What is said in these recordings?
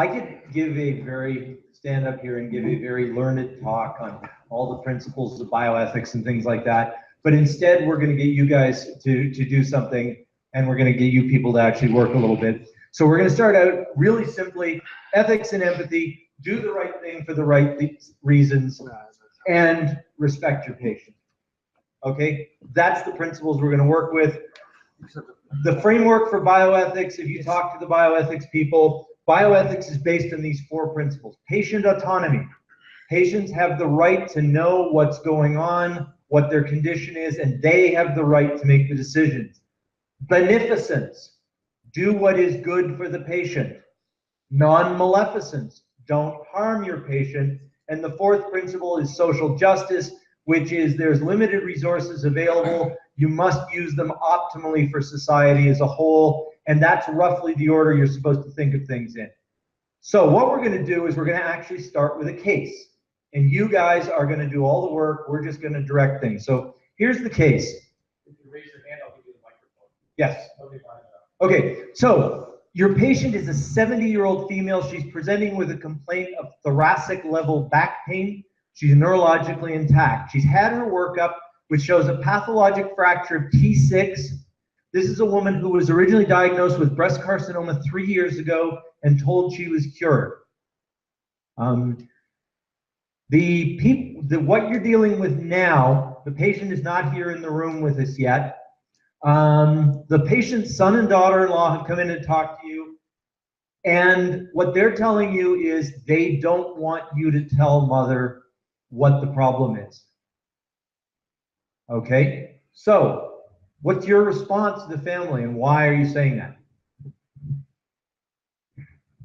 I could give a stand up here and give a very learned talk on all the principles of bioethics and things like that. But instead, we're going to get you guys to do something, and we're going to get you people to actually work a little bit. So we're going to start out really simply, ethics and empathy, do the right thing for the right reasons, and respect your patient. Okay, that's the principles we're going to work with. The framework for bioethics, if you talk to the bioethics people, bioethics is based on these 4 principles. Patient autonomy. Patients have the right to know what's going on, what their condition is, and they have the right to make the decisions. Beneficence. Do what is good for the patient. Non-maleficence. Don't harm your patient. And the 4th principle is social justice, which is there's limited resources available. You must use them optimally for society as a whole. And that's roughly the order you're supposed to think of things in. So what we're going to do is we're going to actually start with a case. And you guys are going to do all the work. We're just going to direct things. So here's the case. If you raise your hand, I'll give you the microphone. Yes. Okay, so your patient is a 70-year-old female. She's presenting with a complaint of thoracic level back pain. She's neurologically intact. She's had her workup, which shows a pathologic fracture of T6. This is a woman who was originally diagnosed with breast carcinoma 3 years ago and told she was cured. What you're dealing with now, the patient is not here in the room with us yet. The patient's son and daughter-in-law have come in and talked to you, and what they're telling you is they don't want you to tell mother what the problem is. Okay, so what's your response to the family, and why are you saying that?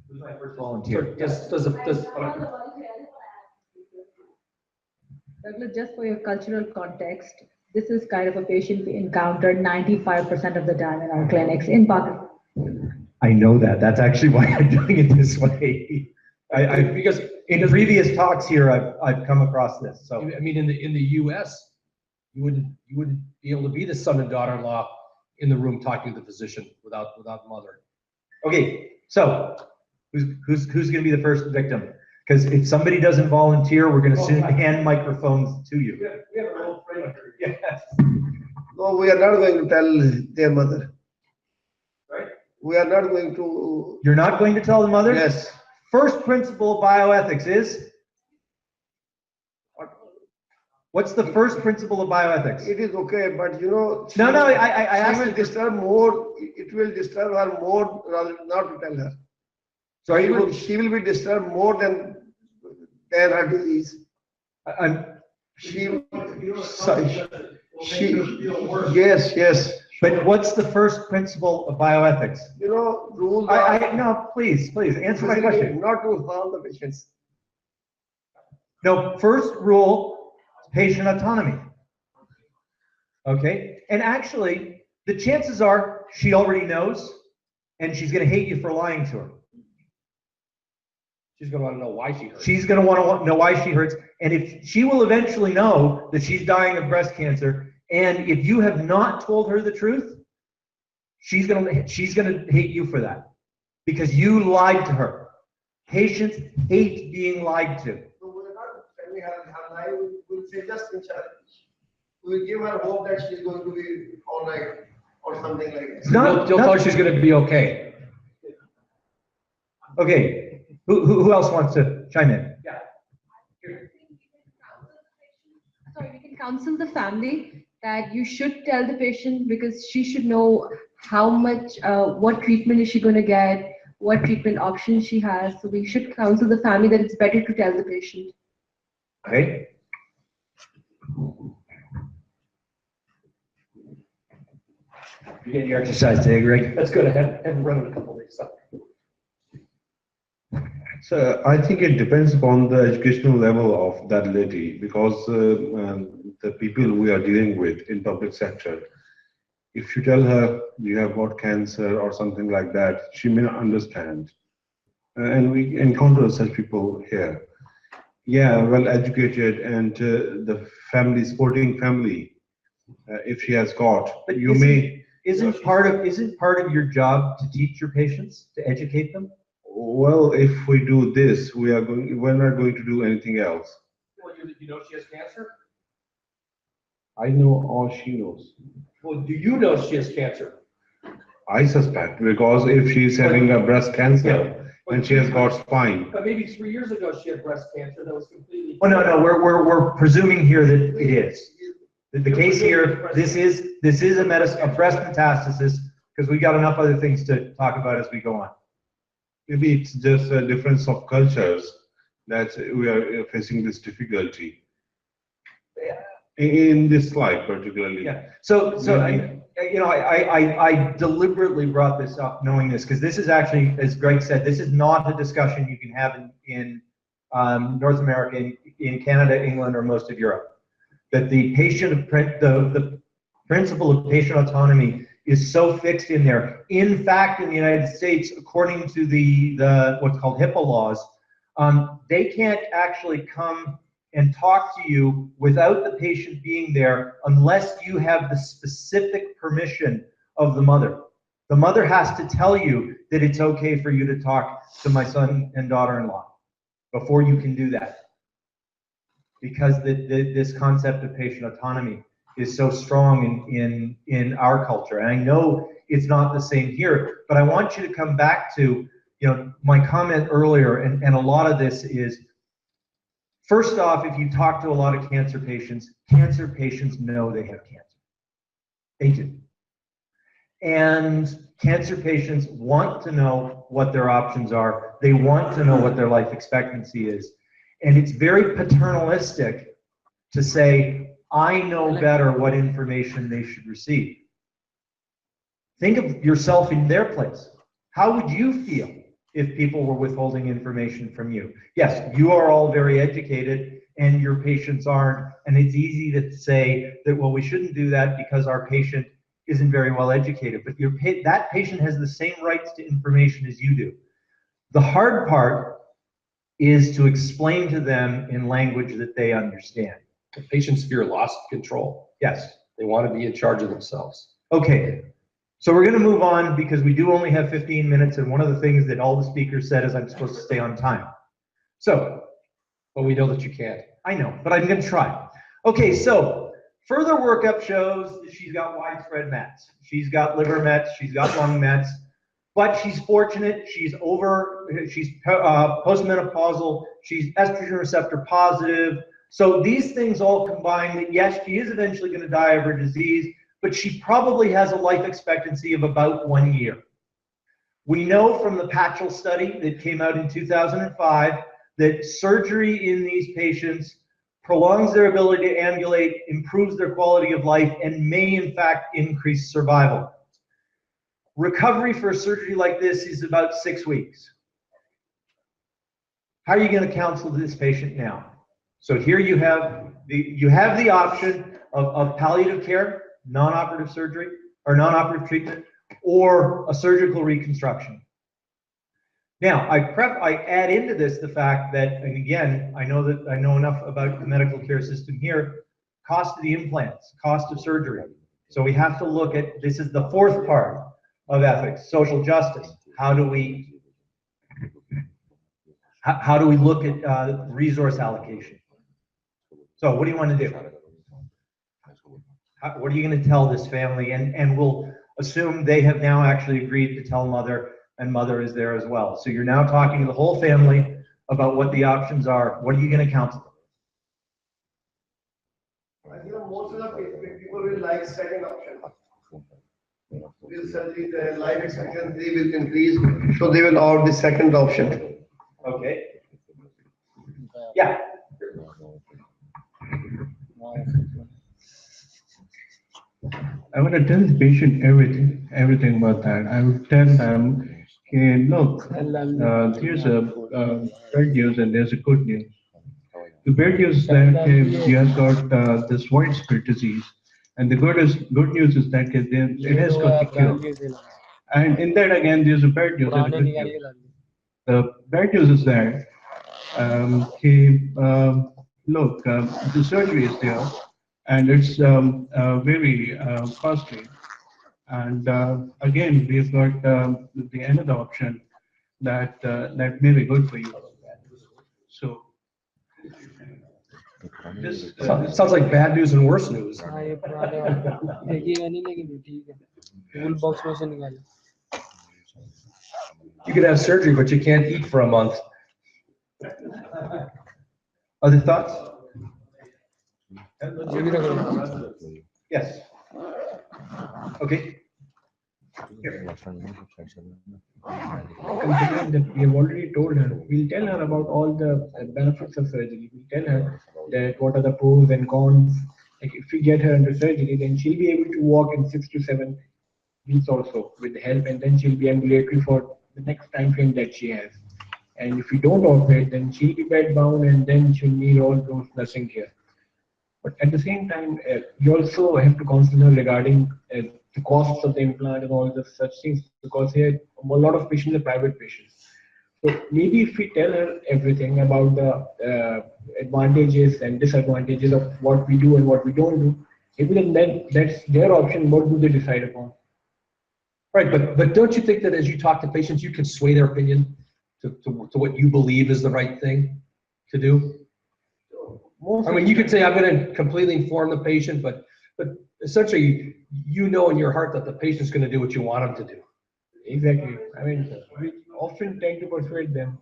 Who's my first volunteer? Douglas, just for your cultural context, this is kind of a patient we encounter 95% of the time in our clinics in Pakistan. I know that. That's actually why I'm doing it this way. Because in previous talks here, I've come across this. So I mean, in the U.S., you wouldn't be able to be the son and daughter-in-law in the room talking to the physician without mother. Okay, so who's going to be the first victim? Because if somebody doesn't volunteer, we're going to soon hand microphones to you. We have a role framework. Yes. No, we are not going to tell their mother. Right? We are not going to. You're not going to tell the mother? Yes. First principle of bioethics is? What's the first principle of bioethics? It is okay, but you know. No, I asked will disturb more. It will disturb her more rather not to tell her. So she will be disturbed more than her disease. Yes. But what's the first principle of bioethics? You know, rules. No, please answer my question. Not to harm the patients. No, first rule, patient autonomy. Okay, and actually, the chances are she already knows, and she's going to hate you for lying to her. She's going to want to know why she hurts. She's going to want to know why she hurts, and if she will eventually know that she's dying of breast cancer, and if you have not told her the truth, she's going to hate you for that, because you lied to her. Patients hate being lied to. So we're not telling her lie. We'll say just in charge. We'll give her hope that she's going to be all right or something like that. You'll tell her she's going to be okay. Okay. Who else wants to chime in? Yeah. Sorry, we can counsel the family that you should tell the patient, because she should know how much, what treatment is she going to get, what treatment options she has. So we should counsel the family that it's better to tell the patient. Okay. You're getting your exercise today, Greg. That's good. I haven't run in a couple of days. So I think it depends upon the educational level of that lady, because the people we are dealing with in public sector, if you tell her you have got cancer or something like that, she may not understand. And we encounter such people here. Yeah, well educated, and the family, supporting family, if she has got, But you may. Isn't part of your job to teach your patients, to educate them? well, if we do this, we're not going to do anything else. Well, you know she has cancer? I know all she knows. Well, do you know she has cancer? I suspect, because if she's having a breast cancer and she has got spine, But maybe 3 years ago she had breast cancer that was completely. Oh, no, we're presuming here that it is. The case here, this is a breast metastasis, because we got enough other things to talk about as we go on. maybe it's just a difference of cultures that we are facing this difficulty. In this slide particularly. Yeah, so I deliberately brought this up knowing this, because this is actually, as Greg said, this is not a discussion you can have in North America, in Canada, England, or most of Europe. That the the principle of patient autonomy is so fixed in there. In fact, in the United States, according to the what's called HIPAA laws, they can't actually come and talk to you without the patient being there unless you have the specific permission of the mother. The mother has to tell you that it's okay for you to talk to my son and daughter-in-law before you can do that. Because this concept of patient autonomy is so strong in our culture. And I know it's not the same here, but I want you to come back to, my comment earlier, and a lot of this is, first off, if you talk to a lot of cancer patients know they have cancer. They do. And cancer patients want to know what their options are. They want to know what their life expectancy is. And it's very paternalistic to say, I know better what information they should receive. Think of yourself in their place. How would you feel if people were withholding information from you? Yes, you are all very educated and your patients aren't, and it's easy to say that, well, we shouldn't do that because our patient isn't very well educated, but that patient has the same rights to information as you do. The hard part is to explain to them in language that they understand. The patients fear loss of control. Yes. They want to be in charge of themselves. Okay. So we're going to move on because we do only have 15 minutes, and one of the things that all the speakers said is I'm supposed to stay on time. So, But we know that you can't. I know, but I'm going to try. Okay, so further workup shows that she's got widespread mets. She's got liver mets, she's got lung mets, but she's fortunate. She's postmenopausal, she's estrogen receptor positive. So these things all combine that, yes, she is eventually going to die of her disease, but she probably has a life expectancy of about 1 year. We know from the Patchell study that came out in 2005 that surgery in these patients prolongs their ability to ambulate, improves their quality of life, and may in fact increase survival. Recovery for a surgery like this is about 6 weeks. How are you going to counsel this patient now? So here you have the option of palliative care, non-operative surgery, or non-operative treatment, or a surgical reconstruction. Now, I add into this the fact that, and again, I know enough about the medical care system here, cost of the implants, cost of surgery. So we have to look at, this is the fourth part of ethics, social justice. How do we look at resource allocation? So what do you want to do? What are you going to tell this family? And we'll assume they have now actually agreed to tell mother, and mother is there as well. So you're now talking to the whole family about what the options are. What are you going to counsel them? I think most of the people will like second option. With surgery, the life expectancy will increase, so they will opt the second option. Okay. Yeah. I want to tell the patient everything about that. I would tell them, okay, look, here's a bad news and there's a good news. The bad news is that you have got this widespread disease, and the good news is that it has got the cure. And in that again, there's a bad news and a good news. The bad news is that, look, the surgery is there, and it's very costly. And again, we've got the another option that that may be good for you. So this Sounds like bad news and worse news. हाँ ये पुराने वाला देखेगा नहीं लेकिन ठीक है tool box में से निकालो You could have surgery, but you can't eat for a month. Other thoughts? ये भी रख लो Yes. Okay. considering that we have already told her, we'll tell her about all the benefits of surgery. We'll tell her that what are the pros and cons. Like if we get her under surgery, then she'll be able to walk in 6 to 7 weeks also with help, and then she'll be ambulatory for the next time frame that she has. And if we don't operate, then she'll be bed bound, and then she'll need all those nursing care. But at the same time, you also have to consider regarding the costs of the implant and all the such things, because here a lot of patients are private patients. So maybe if we tell her everything about the advantages and disadvantages of what we do and what we don't do, maybe then that's their option. What do they decide upon? Right, but don't you think that as you talk to patients, you can sway their opinion to what you believe is the right thing to do? I mean, you could say, I'm gonna completely inform the patient, but essentially, you know in your heart that the patient's gonna do what you want them to do. Exactly. I mean, we often tend to persuade them.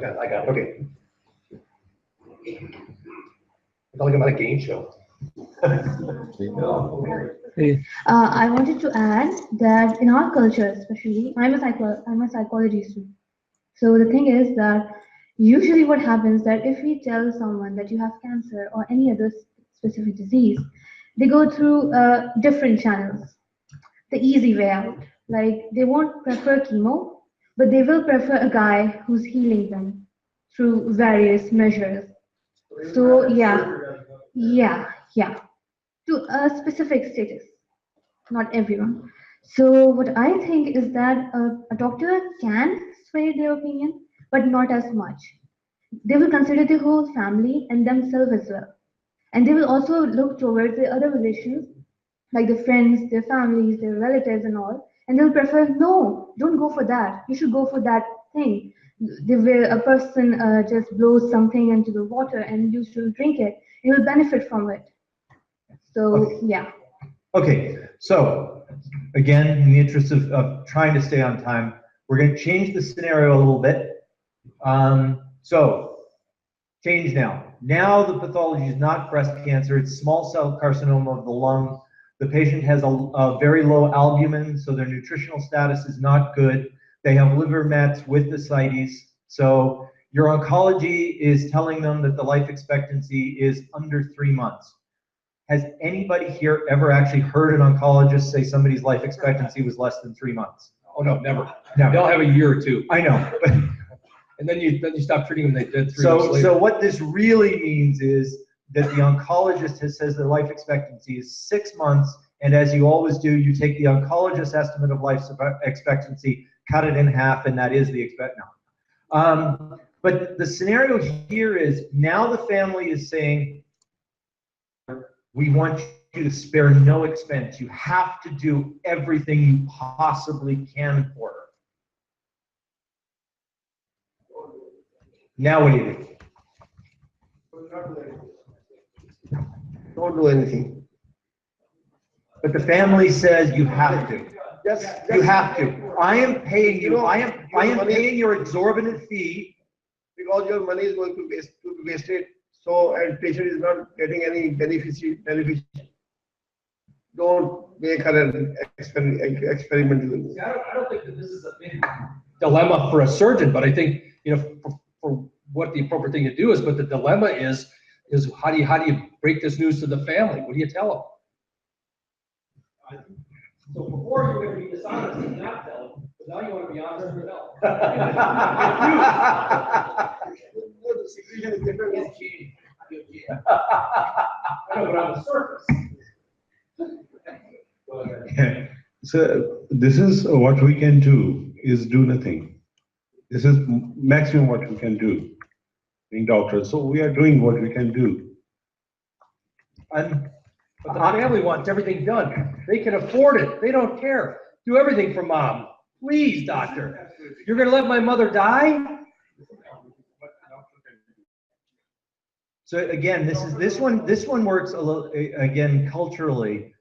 I got, okay. I feel like I'm at a game show. I wanted to add that in our culture, especially, I'm a psychology student. So the thing is that usually what happens that if we tell someone that you have cancer or any other specific disease, they go through different channels, the easy way out. Like they won't prefer chemo, but they will prefer a guy who's healing them through various measures. So yeah, to a specific status, not everyone. So what I think is that a doctor can sway their opinion, but not as much. They will consider the whole family and themselves as well. And they will also look towards the other relations, like the friends, their families, their relatives and all. And they'll prefer, no, don't go for that. You should go for that thing. The way a person just blows something into the water and you should drink it, you will benefit from it. So, yeah. Okay, so again, in the interest of trying to stay on time, we're going to change the scenario a little bit. So, change now. Now the pathology is not breast cancer, it's small cell carcinoma of the lung. The patient has a very low albumin, so their nutritional status is not good. They have liver mets with ascites. So your oncology is telling them that the life expectancy is under 3 months. Has anybody here ever actually heard an oncologist say somebody's life expectancy was less than 3 months? Oh, no, never. No. They'll have a year or two, I know, but and then you stop treating them, they did 3 months later. so what this really means is that the oncologist says their life expectancy is 6 months, and as you always do, you take the oncologist estimate of life expectancy, cut it in half, and that is the but the scenario here is now the family is saying, we want you to spare no expense. You have to do everything you possibly can for her. Now what do you do? Don't do anything. But the family says you have to. Just You have to. I am paying you. I am money- paying your exorbitant fee. because your money is going to be wasted. So, and patient is not getting any benefit. Don't make her an experimental. See, I don't think that this is a big dilemma for a surgeon, but I think, for what the appropriate thing to do is, but the dilemma is how do you break this news to the family? What do you tell them? So before you were going to be dishonest and not tell them, but now you want to be honest and tell them. The situation is different. I know, but on the surface. So this is what we can do, is do nothing. This is maximum what we can do, being doctors. So we are doing what we can do. But the family wants everything done. They can afford it. They don't care. Do everything for mom. Please, doctor. You're gonna let my mother die? So again, this one works a little, again, culturally,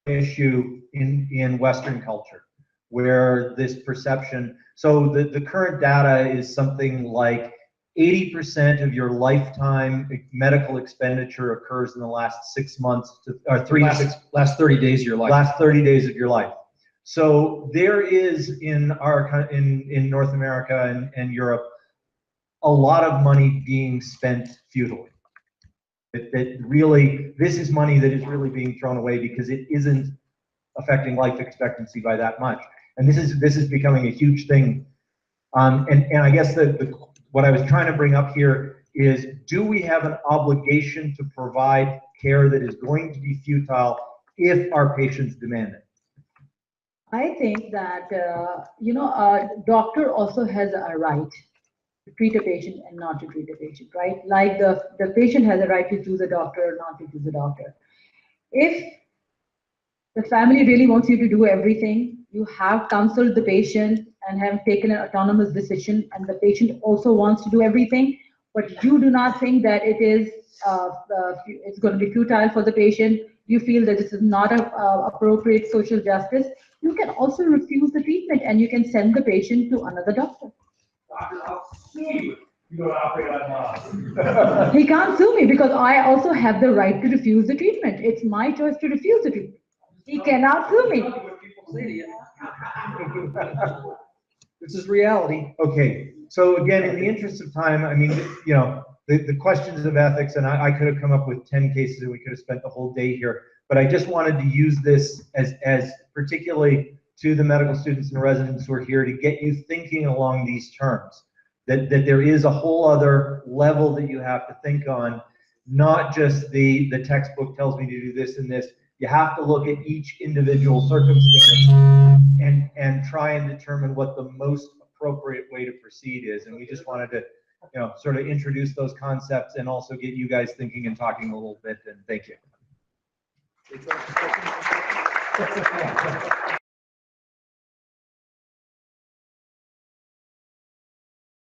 issue in Western culture, where this perception, so the current data is something like 80% of your lifetime medical expenditure occurs in the last 6 months or Last 30 days of your life. last 30 days of your life. So there is in North America and Europe a lot of money being spent futilely. That really, this is money that is really being thrown away because it isn't affecting life expectancy by that much. And this is becoming a huge thing. And I guess what I was trying to bring up here is, do we have an obligation to provide care that is going to be futile if our patients demand it? I think that, a doctor also has a right to treat a patient and not to treat a patient, right? Like the patient has a right to choose a doctor or not to choose a doctor. If the family really wants you to do everything, you have counseled the patient and have taken an autonomous decision, and the patient also wants to do everything, but you do not think that it's going to be futile for the patient, you feel that this is not a appropriate social justice, you can also refuse the treatment and you can send the patient to another doctor. You don't operate on He can't sue me because I also have the right to refuse the treatment. It's my choice to refuse the treatment. He cannot sue me. This is reality. Okay, so again, in the interest of time, I mean, the questions of ethics, and I could have come up with 10 cases and we could have spent the whole day here, but I just wanted to use this as particularly to the medical students and residents who are here to get you thinking along these terms, that there is a whole other level that you have to think on, not just the textbook tells me to do this and this. You have to look at each individual circumstance and try and determine what the most appropriate way to proceed is. And we just wanted to, sort of introduce those concepts and also get you guys thinking and talking a little bit. And thank you.